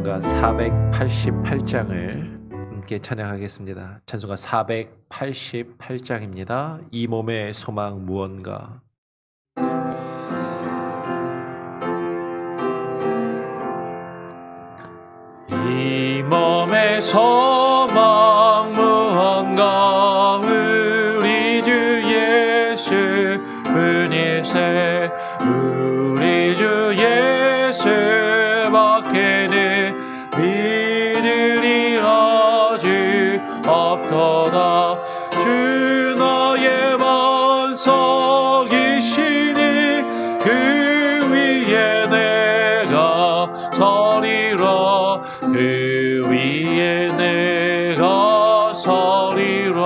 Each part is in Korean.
찬송가 488장을 함께 찬양하겠습니다. 찬송가 488장입니다. 이 몸의 소망 무언가. 이 몸의 소망 무언가 우리 주 예수 은일세 우리 주 예수 밖에는 믿으리 아직 없도다. 주 나의 반석이시니 그 위에 내가 서리라. 그 위에 내가 서리라.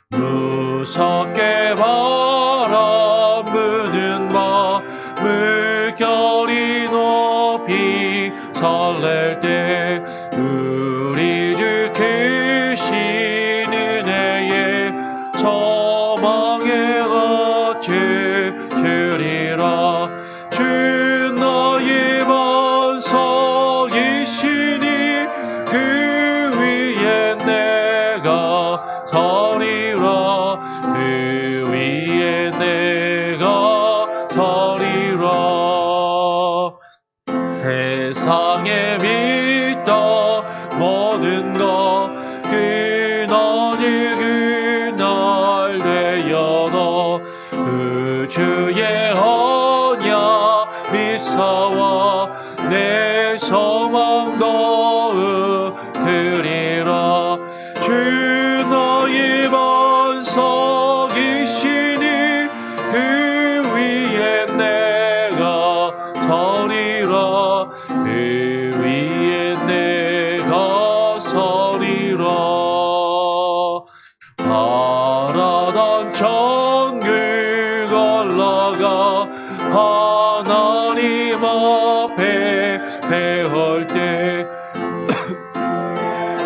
무섭게 바람 부는 밤 물결이 높이 설렐 때 우리 주 크신 은혜에 소망에 어찌 주리라. 주 너의 반석이시니 그 위에 내가 서리라. 그 위에 내가 서리라. 세상에 믿던 모든 것 끊어질 그날 되어도 그 주의 언약 미사와 내 소망도 그리라. 주 너의 반석이시니 그 위에 내가 서리라. 그 위에 내가 서리라. 바라던 천국 올라가 하나님 앞에 배울 때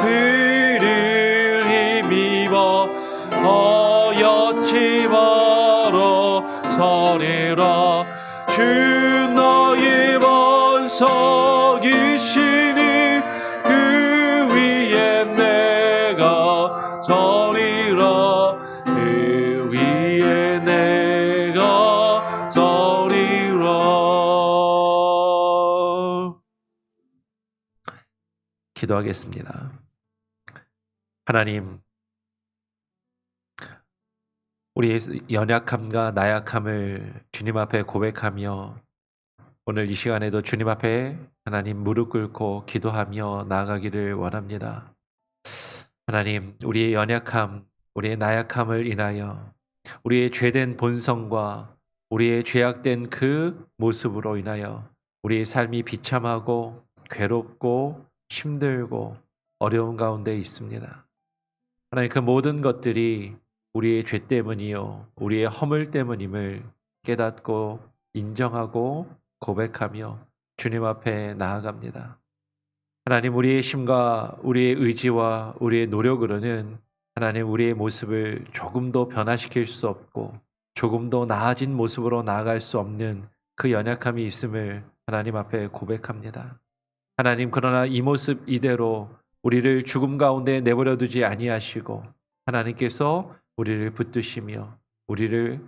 그를 힘입어 하얗지 바로 서리라. 주 너의 반석이시니 그 위에 내가 서리라. 그 위에 내가 서리라. 기도하겠습니다. 하나님, 우리의 연약함과 나약함을 주님 앞에 고백하며 오늘 이 시간에도 주님 앞에 하나님 무릎 꿇고 기도하며 나아가기를 원합니다. 하나님, 우리의 연약함, 우리의 나약함을 인하여 우리의 죄된 본성과 우리의 죄악된 그 모습으로 인하여 우리의 삶이 비참하고 괴롭고 힘들고 어려운 가운데 있습니다. 하나님, 그 모든 것들이 우리의 죄 때문이요 우리의 허물 때문임을 깨닫고 인정하고 고백하며 주님 앞에 나아갑니다. 하나님, 우리의 힘과 우리의 의지와 우리의 노력으로는 하나님 우리의 모습을 조금도 변화시킬 수 없고 조금도 나아진 모습으로 나아갈 수 없는 그 연약함이 있음을 하나님 앞에 고백합니다. 하나님, 그러나 이 모습 이대로 우리를 죽음 가운데 내버려 두지 아니하시고 하나님께서 우리를 붙드시며 우리를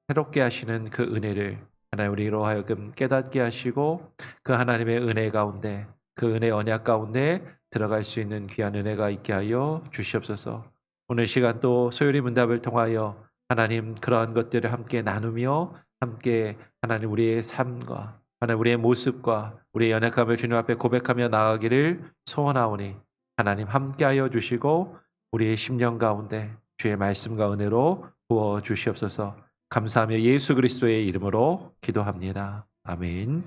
새롭게 하시는 그 은혜를 하나님 우리로 하여금 깨닫게 하시고 그 하나님의 은혜 가운데 그 은혜 언약 가운데 들어갈 수 있는 귀한 은혜가 있게 하여 주시옵소서. 오늘 시간 또 소요리 문답을 통하여 하나님 그러한 것들을 함께 나누며 함께 하나님 우리의 삶과 하나님 우리의 모습과 우리의 연약함을 주님 앞에 고백하며 나아가기를 소원하오니 하나님 함께하여 주시고 우리의 심령 가운데 주의 말씀과 은혜로 부어 주시옵소서. 감사하며 예수 그리스도의 이름으로 기도합니다. 아멘.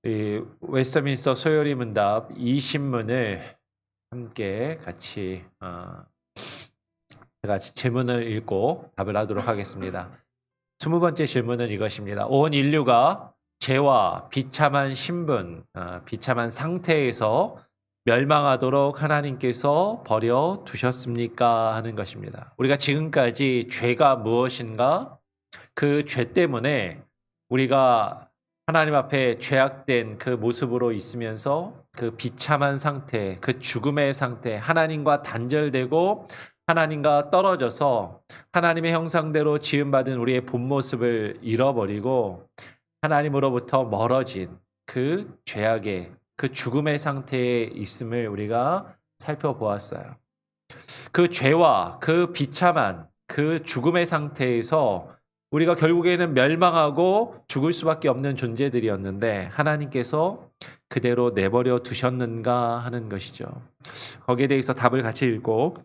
이 웨스트민스터 소요리 문답 20문을 함께 같이 질문을 읽고 답을 하도록 하겠습니다. 20번째 질문은 이것입니다. 온 인류가 죄와 비참한 신분, 비참한 상태에서 멸망하도록 하나님께서 버려 두셨습니까? 하는 것입니다. 우리가 지금까지 죄가 무엇인가? 그 죄 때문에 우리가 하나님 앞에 죄악된 그 모습으로 있으면서 그 비참한 상태, 그 죽음의 상태, 하나님과 단절되고 하나님과 떨어져서 하나님의 형상대로 지음받은 우리의 본 모습을 잃어버리고 하나님으로부터 멀어진 그 죄악의 그 죽음의 상태에 있음을 우리가 살펴보았어요. 그 죄와 그 비참한 그 죽음의 상태에서 우리가 결국에는 멸망하고 죽을 수밖에 없는 존재들이었는데 하나님께서 그대로 내버려 두셨는가 하는 것이죠. 거기에 대해서 답을 같이 읽고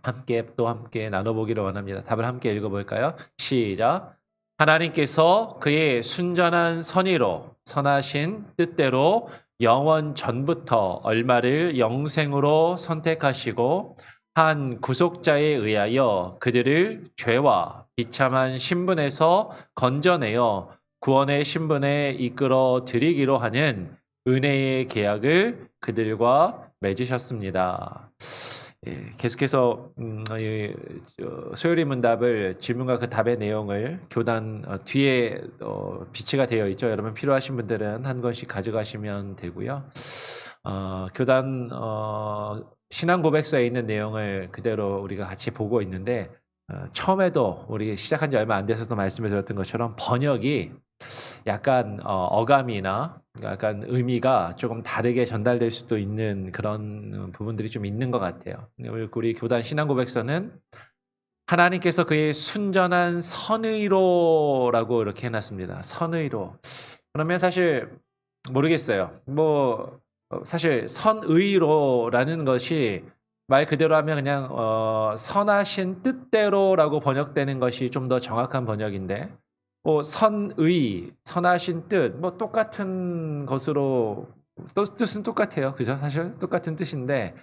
함께 나눠보기를 원합니다. 답을 함께 읽어볼까요? 시작. 하나님께서 그의 순전한 선의로 선하신 뜻대로 영원 전부터 얼마를 영생으로 선택하시고 한 구속자에 의하여 그들을 죄와 비참한 신분에서 건져내어 구원의 신분에 이끌어 드리기로 하는 은혜의 계약을 그들과 맺으셨습니다. 예, 계속해서 소요리 문답을 질문과 그 답의 내용을 교단 뒤에 비치가 되어 있죠. 여러분 필요하신 분들은 한 권씩 가져가시면 되고요. 교단 신앙 고백서에 있는 내용을 그대로 우리가 같이 보고 있는데 처음에도 우리 시작한 지 얼마 안 돼서도 말씀을 드렸던 것처럼 번역이 약간 어감이나 약간 의미가 조금 다르게 전달될 수도 있는 그런 부분들이 좀 있는 것 같아요. 우리 교단 신앙 고백서는 하나님께서 그의 순전한 선의로라고 이렇게 해놨습니다. 선의로. 그러면 사실 모르겠어요. 뭐 사실 선의로라는 것이 말 그대로 하면 그냥 선하신 뜻대로라고 번역되는 것이 좀 더 정확한 번역인데 뭐 선의, 선하신 뜻, 뭐 똑같은 것으로 뜻은 똑같아요. 그죠? 사실 똑같은 뜻인데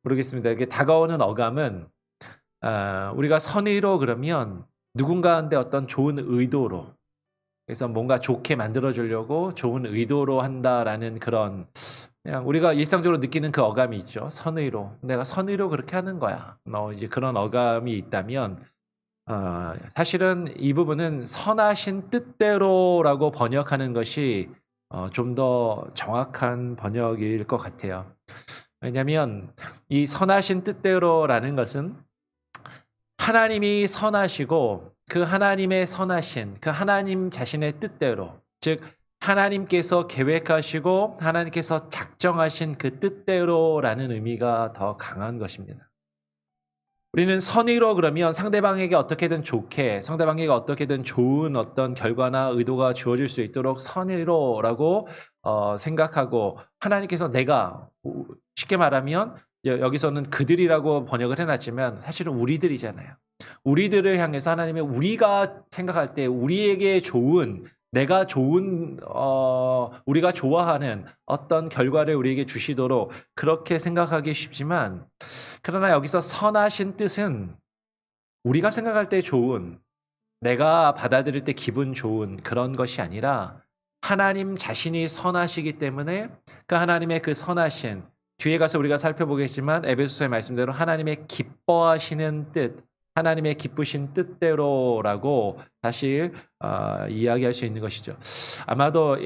모르겠습니다. 이게 다가오는 어감은 우리가 선의로 그러면 누군가한테 어떤 좋은 의도로 그래서 뭔가 좋게 만들어 주려고 좋은 의도로 한다라는 그런 그냥 우리가 일상적으로 느끼는 그 어감이 있죠. 선의로. 내가 선의로 그렇게 하는 거야. 이제 그런 어감이 있다면 사실은 이 부분은 선하신 뜻대로라고 번역하는 것이 좀 더 정확한 번역일 것 같아요. 왜냐하면 이 선하신 뜻대로라는 것은 하나님이 선하시고 그 하나님의 선하신 그 하나님 자신의 뜻대로 즉 하나님께서 계획하시고 하나님께서 작정하신 그 뜻대로라는 의미가 더 강한 것입니다. 우리는 선의로 그러면 상대방에게 어떻게든 좋게 상대방에게 어떻게든 좋은 어떤 결과나 의도가 주어질 수 있도록 선의로라고 생각하고 하나님께서 내가 쉽게 말하면 여기서는 그들이라고 번역을 해놨지만 사실은 우리들이잖아요. 우리들을 향해서 하나님의 우리가 생각할 때 우리에게 좋은 내가 좋은 우리가 좋아하는 어떤 결과를 우리에게 주시도록 그렇게 생각하기 쉽지만 그러나 여기서 선하신 뜻은 우리가 생각할 때 좋은 내가 받아들일 때 기분 좋은 그런 것이 아니라 하나님 자신이 선하시기 때문에 그 하나님의 그 선하신 뒤에 가서 우리가 살펴보겠지만 에베소서의 말씀대로 하나님의 기뻐하시는 뜻 하나님의 기쁘신 뜻대로라고 다시 이야기할 수 있는 것이죠. 아마도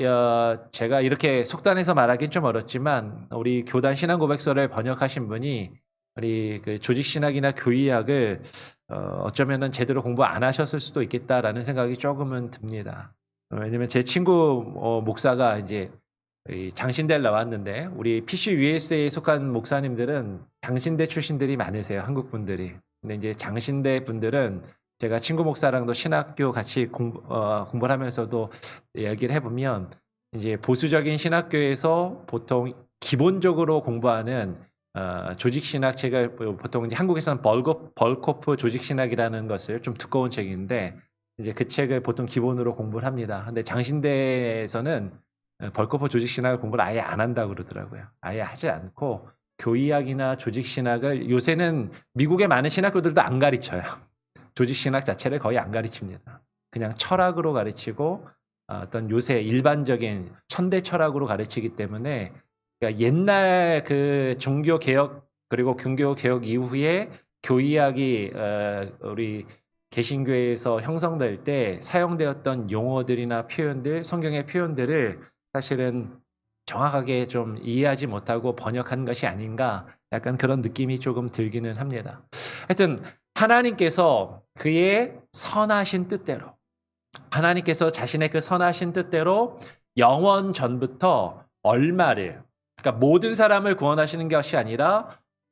제가 이렇게 속단해서 말하기는 좀 어렵지만 우리 교단 신앙 고백서를 번역하신 분이 우리 그 조직 신학이나 교의학을 어쩌면은 제대로 공부 안 하셨을 수도 있겠다라는 생각이 조금은 듭니다. 왜냐면 제 친구 목사가 이제 장신대를 나왔는데 우리 PCUSA에 속한 목사님들은 장신대 출신들이 많으세요. 한국 분들이. 근데 이제 장신대 분들은 제가 친구 목사랑도 신학교 같이 공부를 하면서도 얘기를 해보면 이제 보수적인 신학교에서 보통 기본적으로 공부하는 조직신학 책을 보통 이제 한국에서는 벌코프 조직신학이라는 것을 좀 두꺼운 책인데 이제 그 책을 보통 기본으로 공부를 합니다. 근데 장신대에서는 벌코프 조직신학을 공부를 아예 안 한다고 그러더라고요. 아예 하지 않고 교의학이나 조직신학을 요새는 미국의 많은 신학교들도 안 가르쳐요. 조직신학 자체를 거의 안 가르칩니다. 그냥 철학으로 가르치고 어떤 요새 일반적인 천대 철학으로 가르치기 때문에 그러니까 옛날 그 종교 개혁 그리고 근교 개혁 이후에 교의학이 우리 개신교에서 형성될 때 사용되었던 용어들이나 표현들, 성경의 표현들을 사실은 정확하게 좀 이해하지 못하고 번역한 것이 아닌가, 약간 그런 느낌이 조금 들기는 합니다. 하여튼 하나님께서 그의 선하신 뜻대로, 하나님께서 자신의 그 선하신 뜻대로 영원 전부터 얼마를, 그러니까 모든 사람을 구원하시는 것이 아니라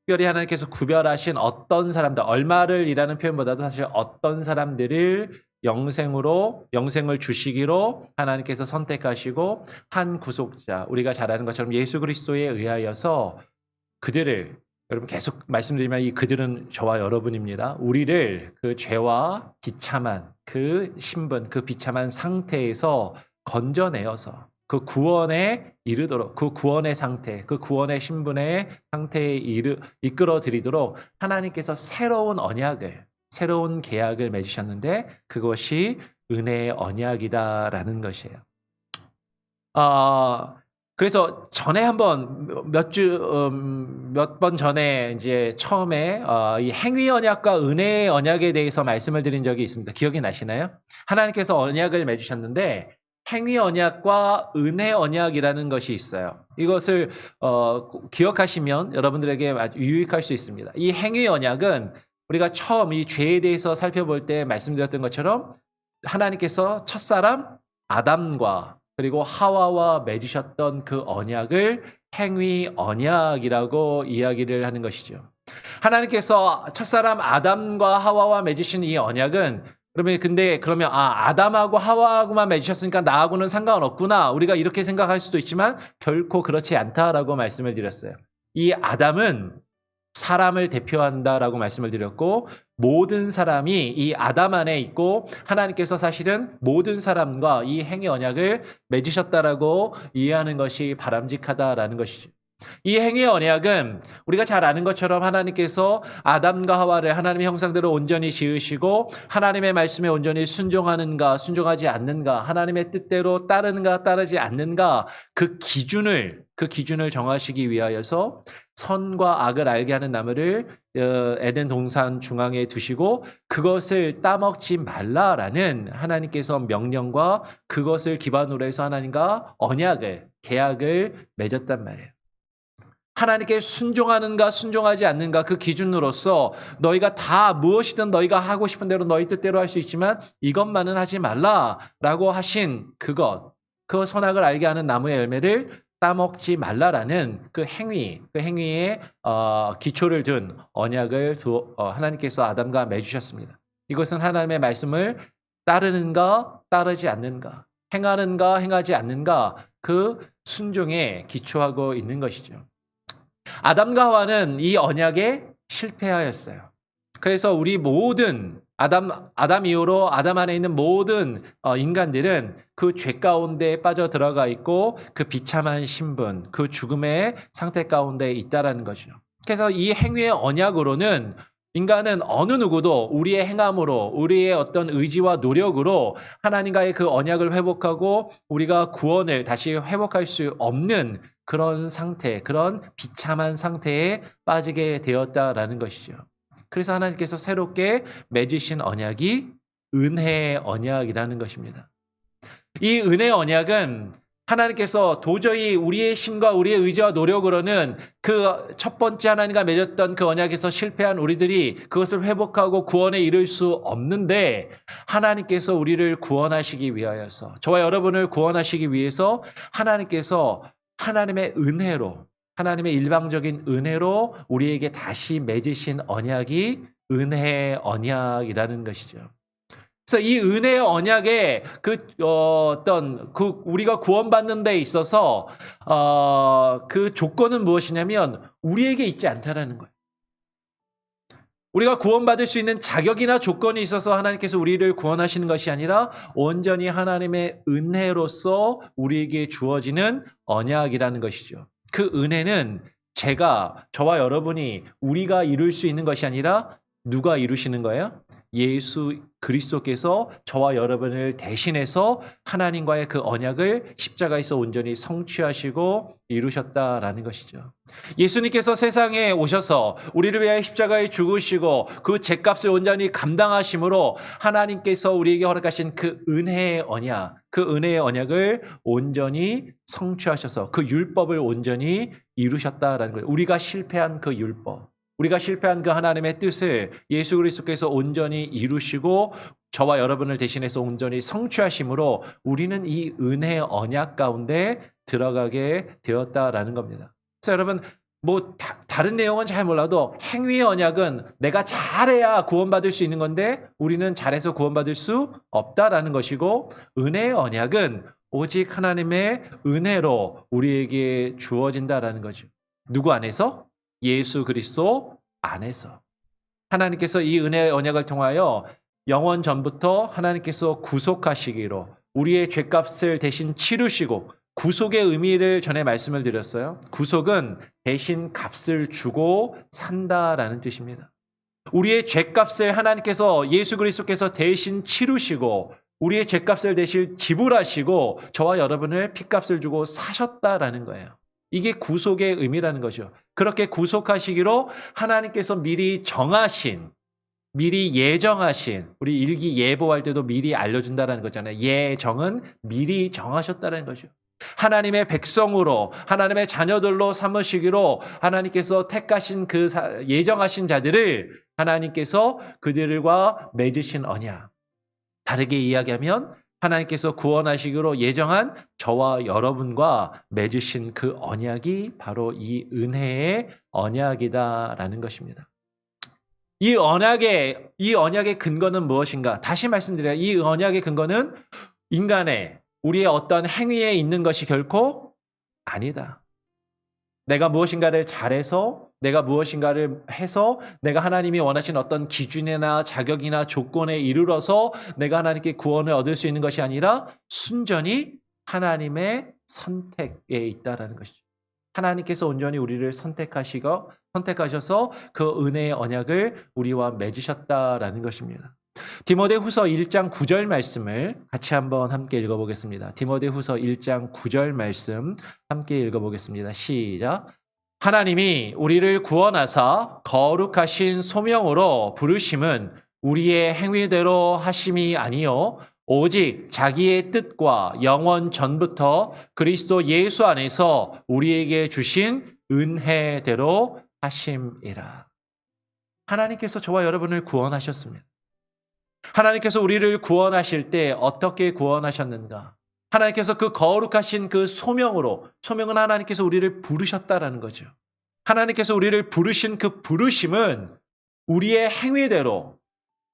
특별히 하나님께서 구별하신 어떤 사람들, 얼마를 이라는 표현보다도 사실 어떤 사람들을 영생을 주시기로 하나님께서 선택하시고 한 구속자, 우리가 잘 아는 것처럼 예수 그리스도에 의하여서 그들을, 여러분 계속 말씀드리면 이 그들은 저와 여러분입니다. 우리를 그 죄와 비참한 그 신분, 그 비참한 상태에서 건져내어서 그 구원에 이르도록, 그 구원의 상태, 그 구원의 신분의 상태에 이끌어 드리도록 하나님께서 새로운 언약을, 새로운 계약을 맺으셨는데 그것이 은혜의 언약이다라는 것이에요. 그래서 전에 한번 몇 번 전에 이제 처음에 이 행위 언약과 은혜의 언약에 대해서 말씀을 드린 적이 있습니다. 기억이 나시나요? 하나님께서 언약을 맺으셨는데 행위 언약과 은혜 언약이라는 것이 있어요. 이것을 기억하시면 여러분들에게 아주 유익할 수 있습니다. 이 행위 언약은 우리가 처음 이 죄에 대해서 살펴볼 때 말씀드렸던 것처럼 하나님께서 첫사람 아담과 그리고 하와와 맺으셨던 그 언약을 행위 언약이라고 이야기를 하는 것이죠. 하나님께서 첫사람 아담과 하와와 맺으신 이 언약은 그러면 아담하고 하와하고만 맺으셨으니까 나하고는 상관없구나, 우리가 이렇게 생각할 수도 있지만 결코 그렇지 않다라고 말씀을 드렸어요. 이 아담은 사람을 대표한다라고 말씀을 드렸고 모든 사람이 이 아담 안에 있고 하나님께서 사실은 모든 사람과 이 행위 언약을 맺으셨다라고 이해하는 것이 바람직하다라는 것이죠. 이 행위의 언약은 우리가 잘 아는 것처럼 하나님께서 아담과 하와를 하나님의 형상대로 온전히 지으시고 하나님의 말씀에 온전히 순종하는가 순종하지 않는가, 하나님의 뜻대로 따르는가 따르지 않는가, 그 기준을 정하시기 위하여서 선과 악을 알게 하는 나무를 에덴 동산 중앙에 두시고 그것을 따먹지 말라라는 하나님께서 명령과 그것을 기반으로 해서 하나님과 언약을, 계약을 맺었단 말이에요. 하나님께 순종하는가 순종하지 않는가 그 기준으로서 너희가 다 무엇이든 너희가 하고 싶은 대로 너희 뜻대로 할 수 있지만 이것만은 하지 말라라고 하신 그 선악을 알게 하는 나무의 열매를 따먹지 말라라는 그 행위에 기초를 둔 언약을 하나님께서 아담과 맺으셨습니다. 이것은 하나님의 말씀을 따르는가 따르지 않는가, 행하는가 행하지 않는가, 그 순종에 기초하고 있는 것이죠. 아담과 하와는 이 언약에 실패하였어요. 그래서 우리 모든 아담 이후로 아담 안에 있는 모든 인간들은 그 죄 가운데 빠져 들어가 있고 그 비참한 신분, 그 죽음의 상태 가운데 있다라는 거죠. 그래서 이 행위의 언약으로는 인간은 어느 누구도 우리의 행함으로, 우리의 어떤 의지와 노력으로 하나님과의 그 언약을 회복하고 우리가 구원을 다시 회복할 수 없는 그런 상태, 그런 비참한 상태에 빠지게 되었다라는 것이죠. 그래서 하나님께서 새롭게 맺으신 언약이 은혜의 언약이라는 것입니다. 이 은혜의 언약은 하나님께서 도저히 우리의 힘과 우리의 의지와 노력으로는 그 첫 번째 하나님과 맺었던 그 언약에서 실패한 우리들이 그것을 회복하고 구원에 이를 수 없는데 하나님께서 우리를 구원하시기 위하여서, 저와 여러분을 구원하시기 위해서 하나님께서 하나님의 은혜로, 하나님의 일방적인 은혜로 우리에게 다시 맺으신 언약이 은혜의 언약이라는 것이죠. 그래서 이 은혜의 언약에 우리가 구원받는 데 있어서 그 조건은 무엇이냐면 우리에게 있지 않다라는 거예요. 우리가 구원받을 수 있는 자격이나 조건이 있어서 하나님께서 우리를 구원하시는 것이 아니라 온전히 하나님의 은혜로서 우리에게 주어지는 언약이라는 것이죠. 그 은혜는 저와 여러분이 우리가 이룰 수 있는 것이 아니라 누가 이루시는 거예요? 예수 그리스도께서 저와 여러분을 대신해서 하나님과의 그 언약을 십자가에서 온전히 성취하시고 이루셨다라는 것이죠. 예수님께서 세상에 오셔서 우리를 위하여 십자가에 죽으시고 그 죄값을 온전히 감당하심으로 하나님께서 우리에게 허락하신 그 은혜의 언약, 그 은혜의 언약을 온전히 성취하셔서 그 율법을 온전히 이루셨다라는 거예요. 우리가 실패한 그 율법, 우리가 실패한 그 하나님의 뜻을 예수 그리스도께서 온전히 이루시고 저와 여러분을 대신해서 온전히 성취하심으로 우리는 이 은혜의 언약 가운데 들어가게 되었다라는 겁니다. 그래서 여러분 다른 내용은 잘 몰라도 행위의 언약은 내가 잘해야 구원받을 수 있는 건데 우리는 잘해서 구원받을 수 없다라는 것이고, 은혜의 언약은 오직 하나님의 은혜로 우리에게 주어진다라는 거죠. 누구 안에서? 예수 그리스도 안에서. 하나님께서 이 은혜의 언약을 통하여 영원 전부터 하나님께서 구속하시기로 우리의 죄값을 대신 치르시고, 구속의 의미를 전에 말씀을 드렸어요. 구속은 대신 값을 주고 산다라는 뜻입니다. 우리의 죄값을 하나님께서 예수 그리스도께서 대신 치르시고 우리의 죄값을 대신 지불하시고 저와 여러분을 피값을 주고 사셨다라는 거예요. 이게 구속의 의미라는 거죠. 그렇게 구속하시기로 하나님께서 미리 정하신, 미리 예정하신, 우리 일기 예보할 때도 미리 알려준다는 거잖아요. 예정은 미리 정하셨다는 거죠. 하나님의 백성으로, 하나님의 자녀들로 삼으시기로 하나님께서 택하신 그 예정하신 자들을 하나님께서 그들과 맺으신 언약. 다르게 이야기하면 하나님께서 구원하시기로 예정한 저와 여러분과 맺으신 그 언약이 바로 이 은혜의 언약이다라는 것입니다. 이 언약의 근거는 무엇인가? 다시 말씀드려요. 이 언약의 근거는 우리의 어떤 행위에 있는 것이 결코 아니다. 내가 무엇인가를 잘해서, 내가 무엇인가를 해서, 내가 하나님이 원하신 어떤 기준이나 자격이나 조건에 이르러서 내가 하나님께 구원을 얻을 수 있는 것이 아니라 순전히 하나님의 선택에 있다라는 것이죠. 하나님께서 온전히 우리를 선택하셔서 그 은혜의 언약을 우리와 맺으셨다라는 것입니다. 디모데후서 1장 9절 말씀을 같이 한번 함께 읽어보겠습니다. 디모데후서 1장 9절 말씀 함께 읽어보겠습니다. 시작. 하나님이 우리를 구원하사 거룩하신 소명으로 부르심은 우리의 행위대로 하심이 아니요 오직 자기의 뜻과 영원 전부터 그리스도 예수 안에서 우리에게 주신 은혜대로 하심이라. 하나님께서 저와 여러분을 구원하셨습니다. 하나님께서 우리를 구원하실 때 어떻게 구원하셨는가? 하나님께서 그 거룩하신 그 소명은 하나님께서 우리를 부르셨다라는 거죠. 하나님께서 우리를 부르신 그 부르심은 우리의 행위대로,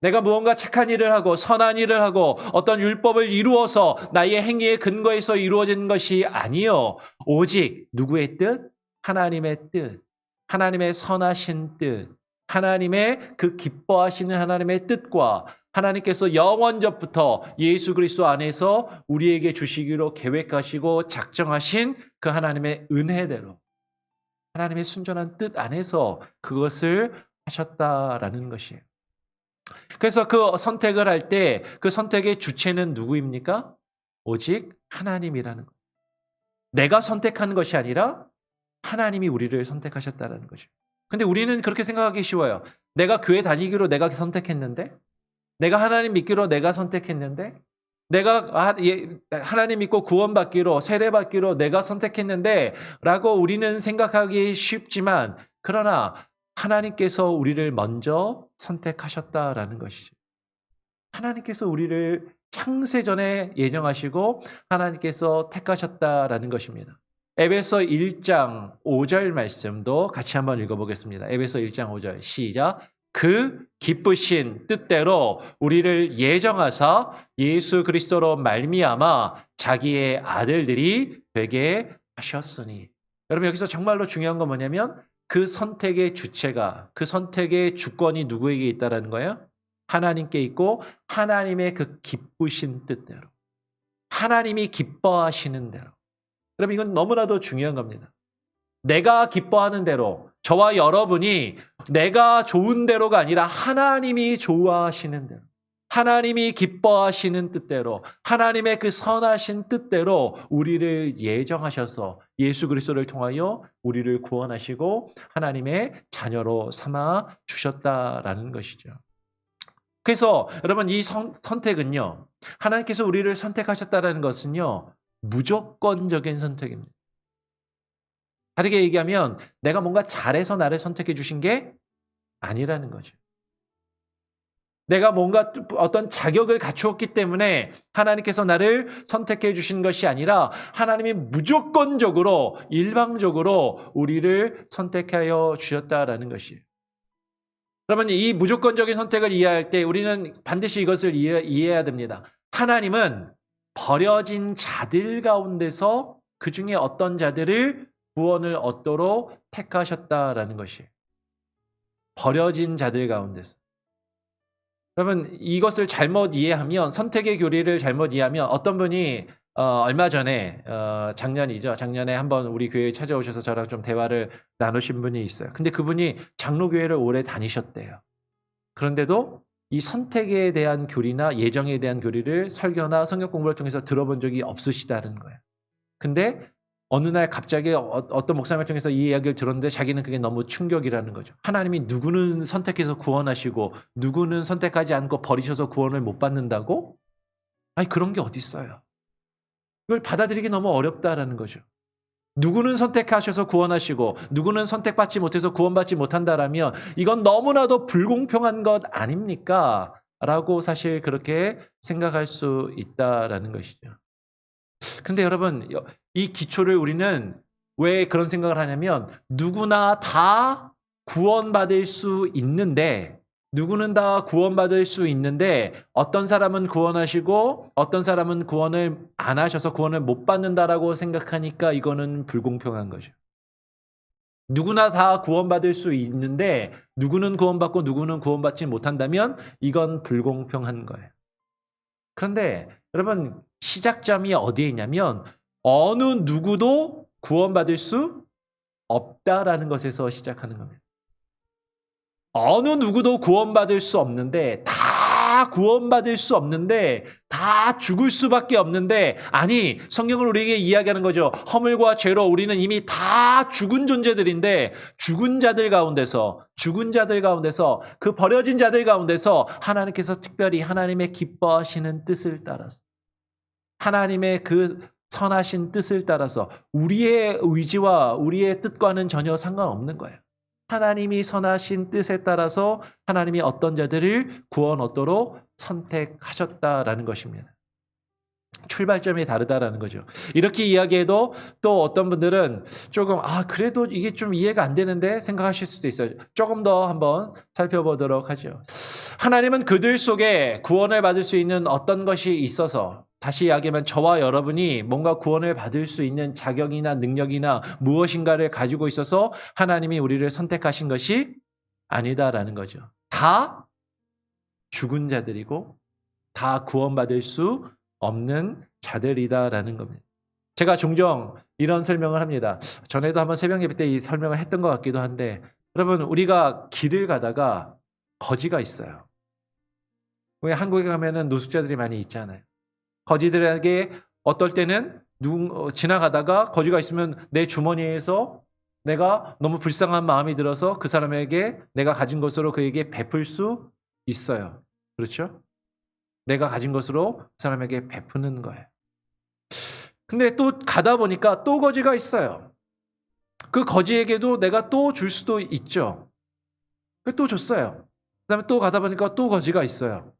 내가 무언가 착한 일을 하고 선한 일을 하고 어떤 율법을 이루어서 나의 행위의 근거에서 이루어진 것이 아니요 오직 누구의 뜻? 하나님의 뜻, 하나님의 선하신 뜻, 하나님의 그 기뻐하시는 하나님의 뜻과 하나님께서 영원전부터 예수 그리스도 안에서 우리에게 주시기로 계획하시고 작정하신 그 하나님의 은혜대로, 하나님의 순전한 뜻 안에서 그것을 하셨다라는 것이에요. 그래서 그 선택을 할 때 그 선택의 주체는 누구입니까? 오직 하나님이라는 것. 내가 선택한 것이 아니라 하나님이 우리를 선택하셨다는 거죠. 근데 우리는 그렇게 생각하기 쉬워요. 내가 교회 다니기로 내가 선택했는데, 내가 하나님 믿기로 내가 선택했는데, 내가 하나님 믿고 구원받기로, 세례받기로 내가 선택했는데 라고 우리는 생각하기 쉽지만, 그러나 하나님께서 우리를 먼저 선택하셨다라는 것이죠. 하나님께서 우리를 창세전에 예정하시고 하나님께서 택하셨다라는 것입니다. 에베소 1장 5절 말씀도 같이 한번 읽어보겠습니다. 에베소 1장 5절 시작. 그 기쁘신 뜻대로 우리를 예정하사 예수 그리스도로 말미암아 자기의 아들들이 되게 하셨으니. 여러분 여기서 정말로 중요한 건 뭐냐면 그 선택의 주체가, 그 선택의 주권이 누구에게 있다라는 거예요? 하나님께 있고 하나님의 그 기쁘신 뜻대로, 하나님이 기뻐하시는 대로. 여러분 이건 너무나도 중요한 겁니다. 내가 기뻐하는 대로, 저와 여러분이 내가 좋은 대로가 아니라 하나님이 좋아하시는 대로. 하나님이 기뻐하시는 뜻대로 하나님의 그 선하신 뜻대로 우리를 예정하셔서 예수 그리스도를 통하여 우리를 구원하시고 하나님의 자녀로 삼아 주셨다라는 것이죠. 그래서 여러분 이 선택은요. 하나님께서 우리를 선택하셨다라는 것은요. 무조건적인 선택입니다. 다르게 얘기하면 내가 뭔가 잘해서 나를 선택해 주신 게 아니라는 거죠. 내가 뭔가 어떤 자격을 갖추었기 때문에 하나님께서 나를 선택해 주신 것이 아니라 하나님이 무조건적으로 일방적으로 우리를 선택하여 주셨다라는 것이에요. 그러면 이 무조건적인 선택을 이해할 때 우리는 반드시 이것을 이해해야 됩니다. 하나님은 버려진 자들 가운데서 그 중에 어떤 자들을 구원을 얻도록 택하셨다라는 것이에요. 버려진 자들 가운데서. 그러면 이것을 잘못 이해하면 선택의 교리를 잘못 이해하면 어떤 분이 얼마 전에 작년에 한번 우리 교회에 찾아오셔서 저랑 좀 대화를 나누신 분이 있어요. 근데 그분이 장로교회를 오래 다니셨대요. 그런데도 이 선택에 대한 교리나 예정에 대한 교리를 설교나 성경 공부를 통해서 들어본 적이 없으시다는 거예요. 근데 어느 날 갑자기 어떤 목사님을 통해서 이 이야기를 들었는데 자기는 그게 너무 충격이라는 거죠. 하나님이 누구는 선택해서 구원하시고 누구는 선택하지 않고 버리셔서 구원을 못 받는다고? 아니 그런 게 어디 있어요. 이걸 받아들이기 너무 어렵다라는 거죠. 누구는 선택하셔서 구원하시고 누구는 선택받지 못해서 구원받지 못한다라면 이건 너무나도 불공평한 것 아닙니까? 라고 사실 그렇게 생각할 수 있다라는 것이죠. 근데 여러분 이 기초를 우리는 왜 그런 생각을 하냐면 누구나 다 구원받을 수 있는데 누구는 다 구원받을 수 있는데 어떤 사람은 구원하시고 어떤 사람은 구원을 안 하셔서 구원을 못 받는다라고 생각하니까 이거는 불공평한 거죠. 누구나 다 구원받을 수 있는데 누구는 구원받고 누구는 구원받지 못한다면 이건 불공평한 거예요. 그런데 여러분 시작점이 어디에 있냐면 어느 누구도 구원받을 수 없다라는 것에서 시작하는 겁니다. 어느 누구도 구원받을 수 없는데 다 구원받을 수 없는데 다 죽을 수밖에 없는데 아니 성경은 우리에게 이야기하는 거죠. 허물과 죄로 우리는 이미 다 죽은 존재들인데 죽은 자들 가운데서 그 버려진 자들 가운데서 하나님께서 특별히 하나님의 기뻐하시는 뜻을 따라서 하나님의 그 선하신 뜻을 따라서 우리의 의지와 우리의 뜻과는 전혀 상관없는 거예요. 하나님이 선하신 뜻에 따라서 하나님이 어떤 자들을 구원 얻도록 선택하셨다라는 것입니다. 출발점이 다르다라는 거죠. 이렇게 이야기해도 또 어떤 분들은 조금 그래도 이게 좀 이해가 안 되는데 생각하실 수도 있어요. 조금 더 한번 살펴보도록 하죠. 하나님은 그들 속에 구원을 받을 수 있는 어떤 것이 있어서 다시 이야기하면 저와 여러분이 뭔가 구원을 받을 수 있는 자격이나 능력이나 무엇인가를 가지고 있어서 하나님이 우리를 선택하신 것이 아니다라는 거죠. 다 죽은 자들이고 다 구원받을 수 없는 자들이다라는 겁니다. 제가 종종 이런 설명을 합니다. 전에도 한번 새벽 예배 때 이 설명을 했던 것 같기도 한데 여러분 우리가 길을 가다가 거지가 있어요. 왜 한국에 가면은 노숙자들이 많이 있잖아요. 거지들에게 어떨 때는 지나가다가 거지가 있으면 내 주머니에서 내가 너무 불쌍한 마음이 들어서 그 사람에게 내가 가진 것으로 그에게 베풀 수 있어요. 그렇죠? 내가 가진 것으로 그 사람에게 베푸는 거예요. 근데 또 가다 보니까 또 거지가 있어요. 그 거지에게도 내가 또 줄 수도 있죠. 또 줬어요. 그다음에 또 가다 보니까 또 거지가 있어요.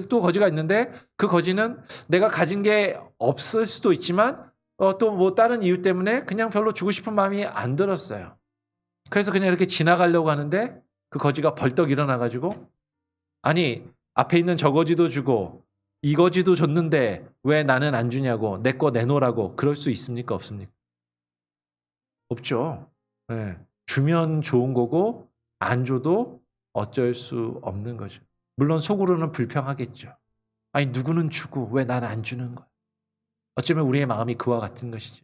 또 거지가 있는데 그 거지는 내가 가진 게 없을 수도 있지만 또 뭐 다른 이유 때문에 그냥 별로 주고 싶은 마음이 안 들었어요. 그래서 그냥 이렇게 지나가려고 하는데 그 거지가 벌떡 일어나가지고 아니 앞에 있는 저 거지도 주고 이 거지도 줬는데 왜 나는 안 주냐고 내 거 내놓으라고 그럴 수 있습니까? 없습니까? 없죠. 네. 주면 좋은 거고 안 줘도 어쩔 수 없는 거죠. 물론 속으로는 불평하겠죠. 아니 누구는 주고 왜 나는 안 주는 거야. 어쩌면 우리의 마음이 그와 같은 것이지.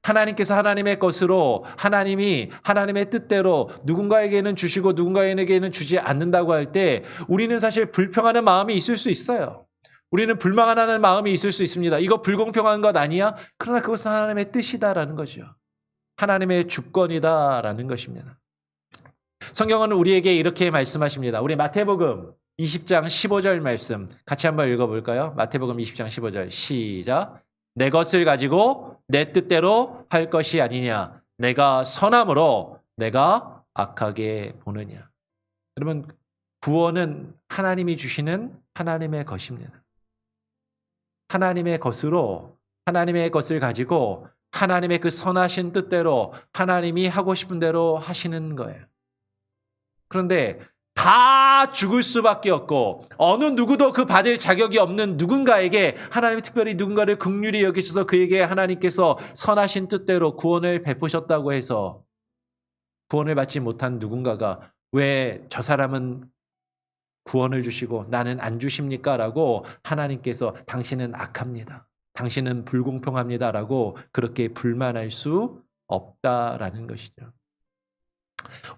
하나님께서 하나님의 것으로 하나님이 하나님의 뜻대로 누군가에게는 주시고 누군가에게는 주지 않는다고 할 때 우리는 사실 불평하는 마음이 있을 수 있어요. 우리는 불만하는 마음이 있을 수 있습니다. 이거 불공평한 것 아니야? 그러나 그것은 하나님의 뜻이다라는 거죠. 하나님의 주권이다라는 것입니다. 성경은 우리에게 이렇게 말씀하십니다. 우리 마태복음 20장 15절 말씀 같이 한번 읽어볼까요? 마태복음 20장 15절 시작. 내 것을 가지고 내 뜻대로 할 것이 아니냐. 내가 선함으로 내가 악하게 보느냐. 여러분, 구원은 하나님이 주시는 하나님의 것입니다. 하나님의 것으로 하나님의 것을 가지고 하나님의 그 선하신 뜻대로 하나님이 하고 싶은 대로 하시는 거예요. 그런데 다 죽을 수밖에 없고 어느 누구도 그 받을 자격이 없는 누군가에게 하나님이 특별히 누군가를 긍휼히 여기셔서 그에게 하나님께서 선하신 뜻대로 구원을 베푸셨다고 해서 구원을 받지 못한 누군가가 왜 저 사람은 구원을 주시고 나는 안 주십니까? 라고 하나님께서 당신은 악합니다. 당신은 불공평합니다. 라고 그렇게 불만할 수 없다라는 것이죠.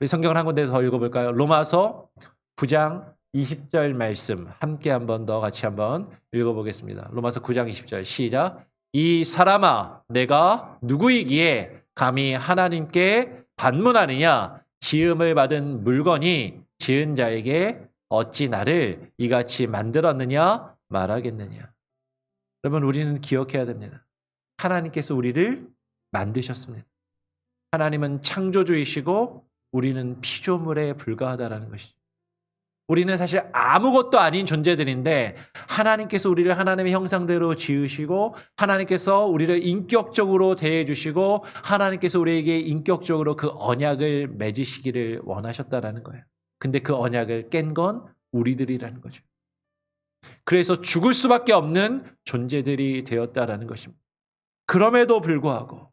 우리 성경을 한 군데 더 읽어볼까요? 로마서 9장 20절 말씀 함께 한 번 더 같이 한번 읽어보겠습니다. 로마서 9장 20절 시작. 이 사람아 내가 누구이기에 감히 하나님께 반문하느냐. 지음을 받은 물건이 지은 자에게 어찌 나를 이같이 만들었느냐 말하겠느냐. 여러분 우리는 기억해야 됩니다. 하나님께서 우리를 만드셨습니다. 하나님은 창조주이시고 우리는 피조물에 불과하다라는 것이죠. 우리는 사실 아무것도 아닌 존재들인데 하나님께서 우리를 하나님의 형상대로 지으시고 하나님께서 우리를 인격적으로 대해주시고 하나님께서 우리에게 인격적으로 그 언약을 맺으시기를 원하셨다라는 거예요. 근데 그 언약을 깬 건 우리들이라는 거죠. 그래서 죽을 수밖에 없는 존재들이 되었다라는 것입니다. 그럼에도 불구하고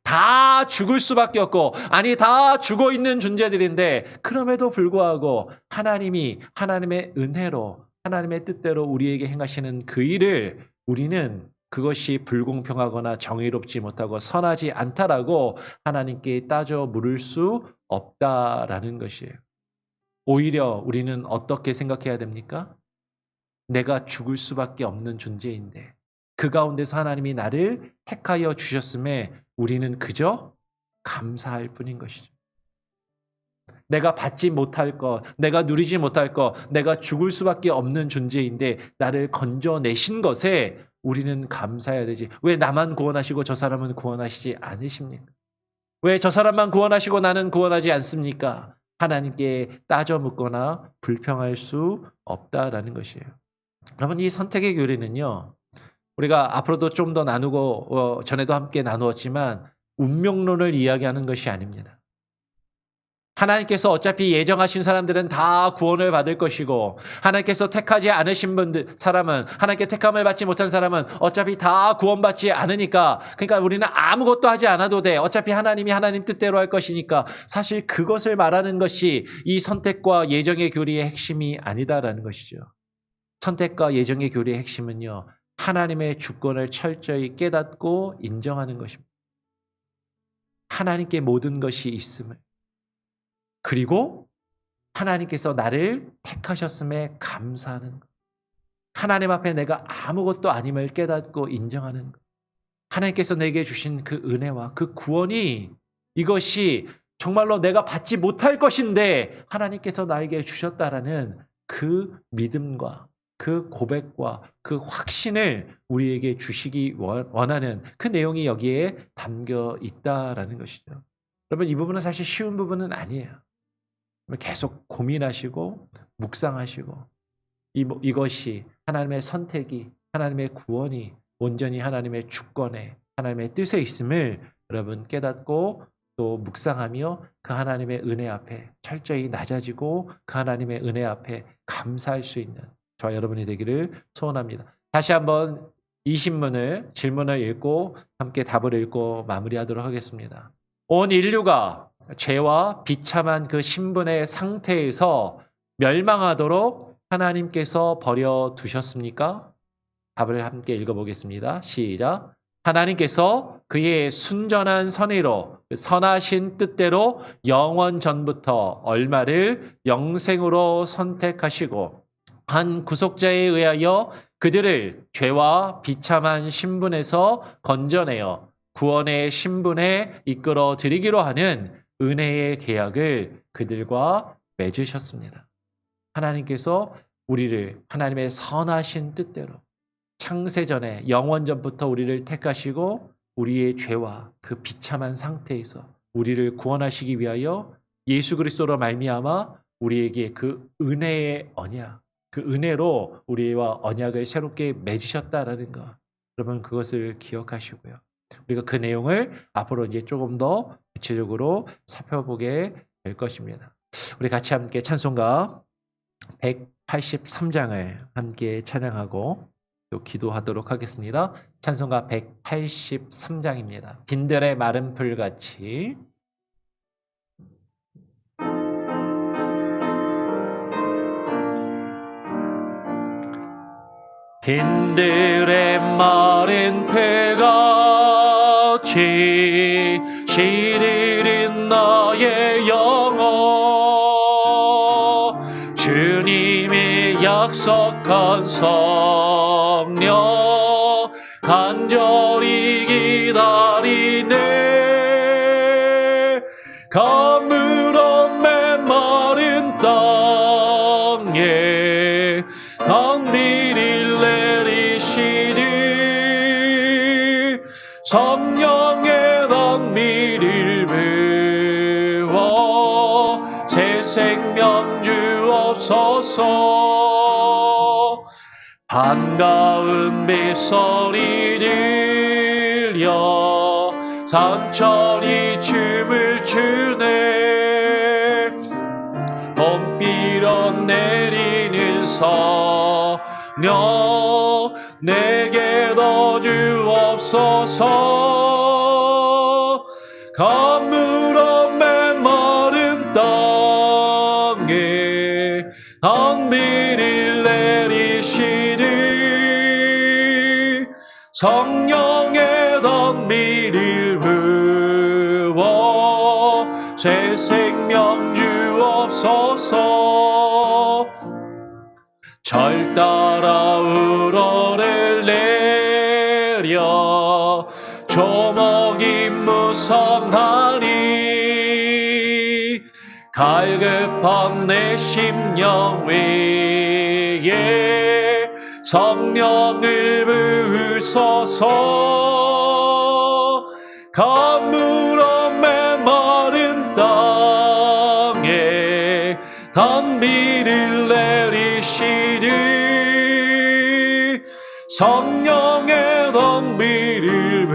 다 죽을 수밖에 없고 아니 다 죽어 있는 존재들인데 그럼에도 불구하고 하나님이 하나님의 은혜로 하나님의 뜻대로 우리에게 행하시는 그 일을 우리는 그것이 불공평하거나 정의롭지 못하고 선하지 않다라고 하나님께 따져 물을 수 없다라는 것이에요. 오히려 우리는 어떻게 생각해야 됩니까? 내가 죽을 수밖에 없는 존재인데 그 가운데서 하나님이 나를 택하여 주셨음에 우리는 그저 감사할 뿐인 것이죠. 내가 받지 못할 것, 내가 누리지 못할 것, 내가 죽을 수밖에 없는 존재인데 나를 건져내신 것에 우리는 감사해야 되지. 왜 나만 구원하시고 저 사람은 구원하시지 않으십니까? 왜 저 사람만 구원하시고 나는 구원하지 않습니까? 하나님께 따져 묻거나 불평할 수 없다라는 것이에요. 여러분 이 선택의 교리는요. 우리가 앞으로도 좀 더 나누고 전에도 함께 나누었지만 운명론을 이야기하는 것이 아닙니다. 하나님께서 어차피 예정하신 사람들은 다 구원을 받을 것이고 하나님께서 택하지 않으신 사람은 하나님께 택함을 받지 못한 사람은 어차피 다 구원받지 않으니까 그러니까 우리는 아무것도 하지 않아도 돼. 어차피 하나님이 하나님 뜻대로 할 것이니까 사실 그것을 말하는 것이 이 선택과 예정의 교리의 핵심이 아니다라는 것이죠. 선택과 예정의 교리의 핵심은요. 하나님의 주권을 철저히 깨닫고 인정하는 것입니다. 하나님께 모든 것이 있음을 그리고 하나님께서 나를 택하셨음에 감사하는 것. 하나님 앞에 내가 아무것도 아님을 깨닫고 인정하는 것. 하나님께서 내게 주신 그 은혜와 그 구원이 이것이 정말로 내가 받지 못할 것인데 하나님께서 나에게 주셨다라는 그 믿음과 그 고백과 그 확신을 우리에게 주시기 원하는 그 내용이 여기에 담겨 있다라는 것이죠. 여러분 이 부분은 사실 쉬운 부분은 아니에요. 계속 고민하시고 묵상하시고 이것이 하나님의 선택이 하나님의 구원이 온전히 하나님의 주권에 하나님의 뜻에 있음을 여러분 깨닫고 또 묵상하며 그 하나님의 은혜 앞에 철저히 낮아지고 그 하나님의 은혜 앞에 감사할 수 있는 저와 여러분이 되기를 소원합니다. 다시 한번 이 신문을 질문을 읽고 함께 답을 읽고 마무리하도록 하겠습니다. 온 인류가 죄와 비참한 그 신분의 상태에서 멸망하도록 하나님께서 버려두셨습니까? 답을 함께 읽어보겠습니다. 시작. 하나님께서 그의 순전한 선의로 선하신 뜻대로 영원 전부터 얼마를 영생으로 선택하시고 한 구속자에 의하여 그들을 죄와 비참한 신분에서 건져내어 구원의 신분에 이끌어 드리기로 하는 은혜의 계약을 그들과 맺으셨습니다. 하나님께서 우리를 하나님의 선하신 뜻대로 창세전에 영원전부터 우리를 택하시고 우리의 죄와 그 비참한 상태에서 우리를 구원하시기 위하여 예수 그리스도로 말미암아 우리에게 그 은혜의 언약, 그 은혜로 우리와 언약을 새롭게 맺으셨다라는 것. 여러분 그것을 기억하시고요. 우리가 그 내용을 앞으로 이제 조금 더 구체적으로 살펴보게 될 것입니다. 우리 같이 함께 찬송가 183장을 함께 찬양하고 또 기도하도록 하겠습니다. 찬송가 183장입니다. 빈들의 마른 풀같이. 빈들의 마른 풀같이 시들인 나의 영혼 주님이 약속한 성령 간절히 기다리네. 가물어 메마른 땅에 강비를 내리시니 성령의 강비를 부어 새 생명 주옵소서. 반가운 빗소리 들려 산천이 춤을 추네. 봄비로 내리는 성령 내게 더 주옵소서. 가물어 메마른 땅에 강비를 내리시니 성령의 강비를 부어 새 생명 주옵소서. 절 따라 우러를 내려 조목이 무성하니 갈급한 내 심령 위에 성령을 부으소서. 가물어 메마른 땅에 강비를 내리시니 성령의 강비를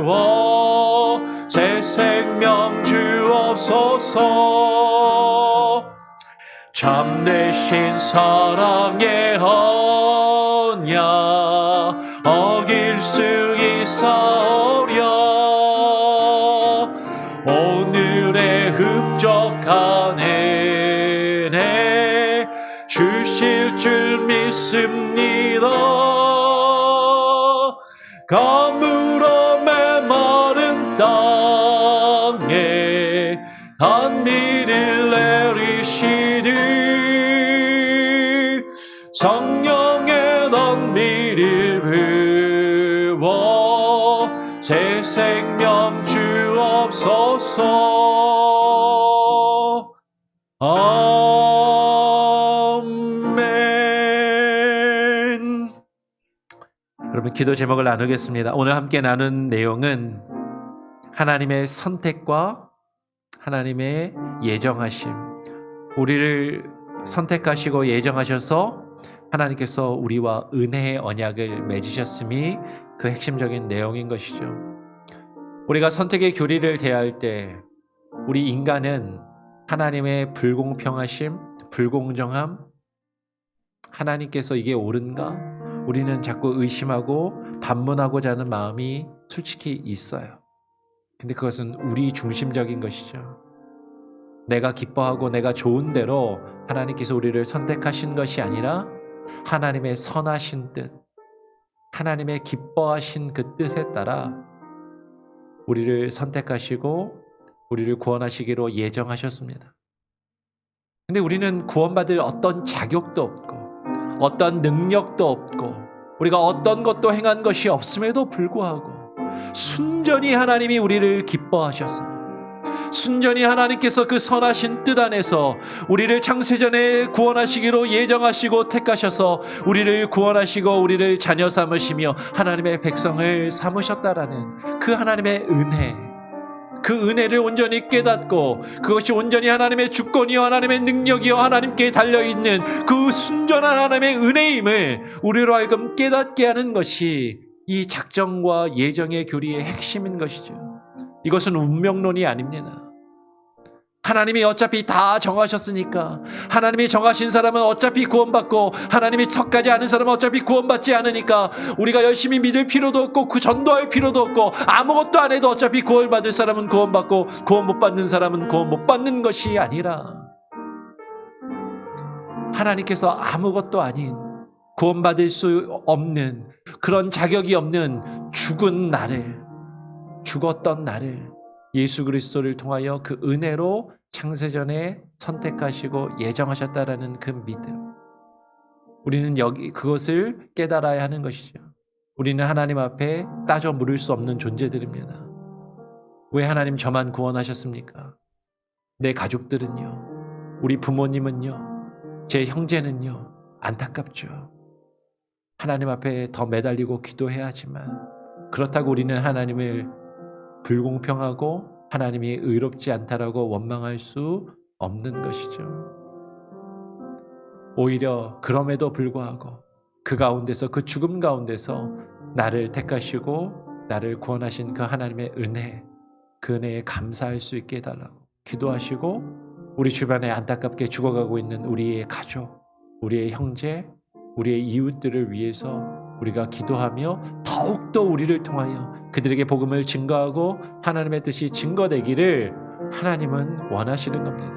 부어 새 생명 주옵소서. 참되신 사랑의 언약 어길 수 있사오랴. 오늘의 흡족한 은혜 주실 줄 믿습니다. 가물어 메마른 땅에 강비를 내리시니 성령의 강비를 부어 새 생명 주옵소서. 아멘. 여러분 기도 제목을 나누겠습니다. 오늘 함께 나눈 내용은 하나님의 선택과 하나님의 예정하심. 우리를 선택하시고 예정하셔서 하나님께서 우리와 은혜의 언약을 맺으셨음이 그 핵심적인 내용인 것이죠. 우리가 선택의 교리를 대할 때 우리 인간은 하나님의 불공평하심, 불공정함, 하나님께서 이게 옳은가? 우리는 자꾸 의심하고 반문하고자 하는 마음이 솔직히 있어요. 근데 그것은 우리 중심적인 것이죠. 내가 기뻐하고 내가 좋은 대로 하나님께서 우리를 선택하신 것이 아니라 하나님의 선하신 뜻, 하나님의 기뻐하신 그 뜻에 따라 우리를 선택하시고 우리를 구원하시기로 예정하셨습니다. 근데 우리는 구원받을 어떤 자격도 없고 어떤 능력도 없고 우리가 어떤 것도 행한 것이 없음에도 불구하고 순전히 하나님이 우리를 기뻐하셔서 순전히 하나님께서 그 선하신 뜻 안에서 우리를 창세전에 구원하시기로 예정하시고 택하셔서 우리를 구원하시고 우리를 자녀 삼으시며 하나님의 백성을 삼으셨다라는 그 하나님의 은혜, 그 은혜를 온전히 깨닫고 그것이 온전히 하나님의 주권이요 하나님의 능력이요 하나님께 달려있는 그 순전한 하나님의 은혜임을 우리로 하여금 깨닫게 하는 것이 이 작정과 예정의 교리의 핵심인 것이죠. 이것은 운명론이 아닙니다. 하나님이 어차피 다 정하셨으니까 하나님이 정하신 사람은 어차피 구원받고 하나님이 턱하지 않은 사람은 어차피 구원받지 않으니까 우리가 열심히 믿을 필요도 없고 그 전도할 필요도 없고 아무것도 안 해도 어차피 구원받을 사람은 구원받고 구원 못 받는 사람은 구원 못 받는 것이 아니라 하나님께서 아무것도 아닌 구원받을 수 없는 그런 자격이 없는 죽었던 나를 예수 그리스도를 통하여 그 은혜로 창세전에 선택하시고 예정하셨다라는 그 믿음, 우리는 그것을 깨달아야 하는 것이죠. 우리는 하나님 앞에 따져 물을 수 없는 존재들입니다. 왜 하나님 저만 구원하셨습니까? 내 가족들은요, 우리 부모님은요, 제 형제는요, 안타깝죠. 하나님 앞에 더 매달리고 기도해야 하지만 그렇다고 우리는 하나님을 불공평하고 하나님이 의롭지 않다라고 원망할 수 없는 것이죠. 오히려 그럼에도 불구하고 그 가운데서 그 죽음 가운데서 나를 택하시고 나를 구원하신 그 하나님의 은혜, 그 은혜에 감사할 수 있게 해달라고 기도하시고 우리 주변에 안타깝게 죽어가고 있는 우리의 가족, 우리의 형제, 우리의 이웃들을 위해서 우리가 기도하며 더욱더 우리를 통하여 그들에게 복음을 증거하고 하나님의 뜻이 증거되기를 하나님은 원하시는 겁니다.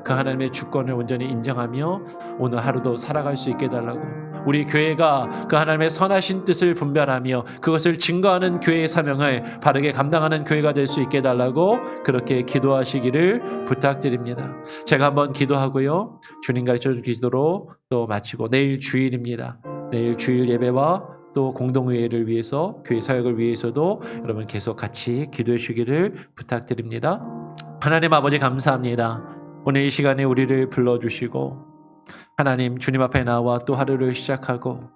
그 하나님의 주권을 온전히 인정하며 오늘 하루도 살아갈 수 있게 해달라고, 우리 교회가 그 하나님의 선하신 뜻을 분별하며 그것을 증거하는 교회의 사명을 바르게 감당하는 교회가 될 수 있게 해달라고 그렇게 기도하시기를 부탁드립니다. 제가 한번 기도하고요, 주님 가르쳐준 기도로 또 마치고, 내일 주일입니다. 내일 주일 예배와 또 공동회의를 위해서, 교회 사역을 위해서도 여러분 계속 같이 기도해 주시기를 부탁드립니다. 하나님 아버지 감사합니다. 오늘 이 시간에 우리를 불러주시고 하나님 주님 앞에 나와 또 하루를 시작하고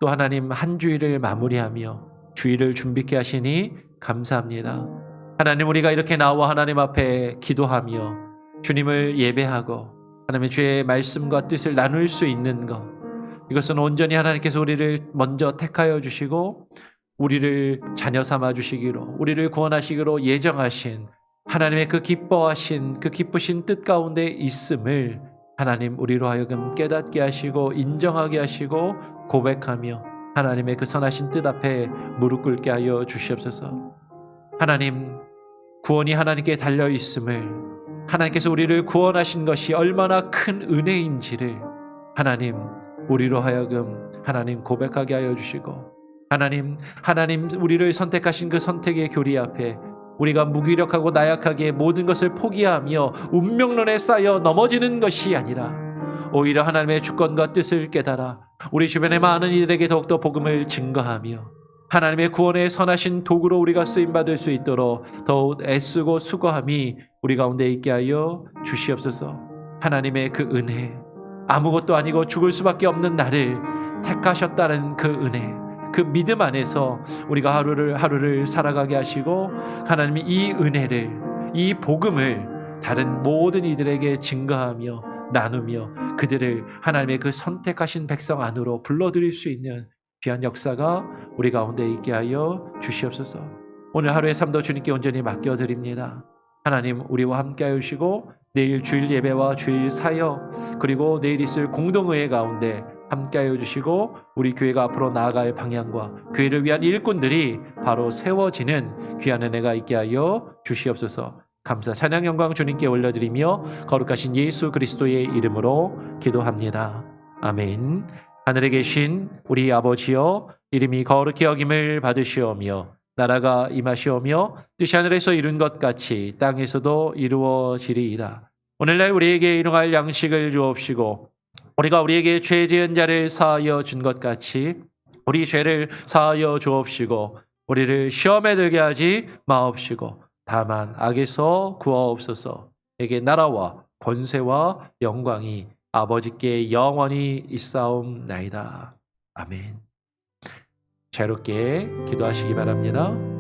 또 하나님 한 주일을 마무리하며 주일을 준비케 하시니 감사합니다. 하나님 우리가 이렇게 나와 하나님 앞에 기도하며 주님을 예배하고 하나님의 주의 말씀과 뜻을 나눌 수 있는 것, 이것은 온전히 하나님께서 우리를 먼저 택하여 주시고 우리를 자녀 삼아 주시기로, 우리를 구원하시기로 예정하신 하나님의 그 기뻐하신 그 기쁘신 뜻 가운데 있음을 하나님 우리로 하여금 깨닫게 하시고 인정하게 하시고 고백하며 하나님의 그 선하신 뜻 앞에 무릎 꿇게 하여 주시옵소서. 하나님, 구원이 하나님께 달려 있음을, 하나님께서 우리를 구원하신 것이 얼마나 큰 은혜인지를 하나님 우리로 하여금 하나님 고백하게 하여 주시고, 하나님 우리를 선택하신 그 선택의 교리 앞에 우리가 무기력하고 나약하게 모든 것을 포기하며 운명론에 쌓여 넘어지는 것이 아니라 오히려 하나님의 주권과 뜻을 깨달아 우리 주변의 많은 이들에게 더욱더 복음을 증거하며 하나님의 구원의 선하신 도구로 우리가 쓰임받을 수 있도록 더욱 애쓰고 수고함이 우리 가운데 있게 하여 주시옵소서. 하나님의 그 은혜, 아무것도 아니고 죽을 수밖에 없는 나를 택하셨다는 그 은혜, 그 믿음 안에서 우리가 하루를 살아가게 하시고 하나님이 이 은혜를, 이 복음을 다른 모든 이들에게 증거하며 나누며 그들을 하나님의 그 선택하신 백성 안으로 불러들일 수 있는 귀한 역사가 우리 가운데 있게 하여 주시옵소서. 오늘 하루의 삶도 주님께 온전히 맡겨드립니다. 하나님 우리와 함께 하시고 내일 주일 예배와 주일 사역 그리고 내일 있을 공동회의 가운데 함께하여 주시고 우리 교회가 앞으로 나아갈 방향과 교회를 위한 일꾼들이 바로 세워지는 귀한 은혜가 있게 하여 주시옵소서. 감사 찬양 영광 주님께 올려드리며 거룩하신 예수 그리스도의 이름으로 기도합니다. 아멘. 하늘에 계신 우리 아버지여 이름이 거룩히 여김을 받으시오며 나라가 임하시오며 뜻이 하늘에서 이룬 것 같이 땅에서도 이루어지리이다. 오늘날 우리에게 일용할 양식을 주옵시고 우리가 우리에게 죄 지은 자를 사하여 준 것 같이 우리 죄를 사하여 주옵시고 우리를 시험에 들게 하지 마옵시고 다만 악에서 구하옵소서. 에게 나라와 권세와 영광이 아버지께 영원히 있사옵나이다. 아멘. 자유롭게 기도하시기 바랍니다.